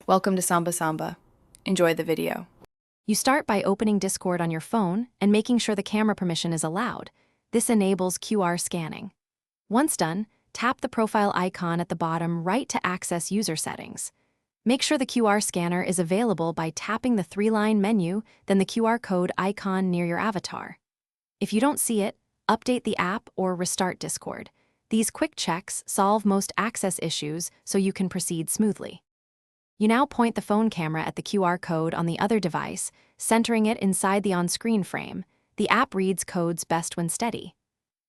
Welcome to Samba Samba. Enjoy the video. You start by opening Discord on your phone and making sure the camera permission is allowed. This enables QR scanning. Once done, tap the profile icon at the bottom right to access user settings. Make sure the QR scanner is available by tapping the three-line menu, then the QR code icon near your avatar. If you don't see it, update the app or restart Discord. These quick checks solve most access issues so you can proceed smoothly. You now point the phone camera at the QR code on the other device, centering it inside the on-screen frame. The app reads codes best when steady.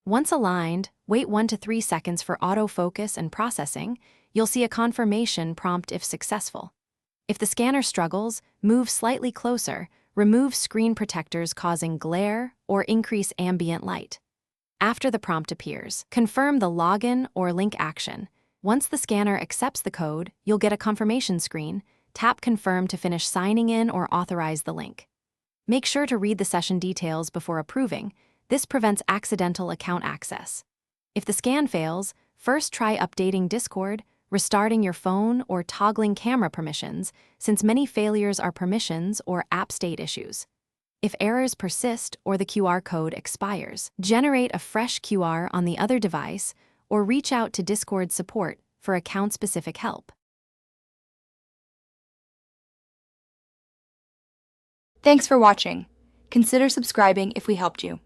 Once aligned, wait 1 to 3 seconds for autofocus and processing. You'll see a confirmation prompt if successful. If the scanner struggles, move slightly closer, remove screen protectors causing glare, or increase ambient light. After the prompt appears, confirm the login or link action. Once the scanner accepts the code, you'll get a confirmation screen. Tap Confirm to finish signing in or authorize the link. Make sure to read the session details before approving. This prevents accidental account access. If the scan fails, first try updating Discord, restarting your phone, or toggling camera permissions, since many failures are permissions or app state issues. If errors persist or the QR code expires, generate a fresh QR on the other device or reach out to Discord support for account-specific help. Thanks for watching. Consider subscribing if we helped you.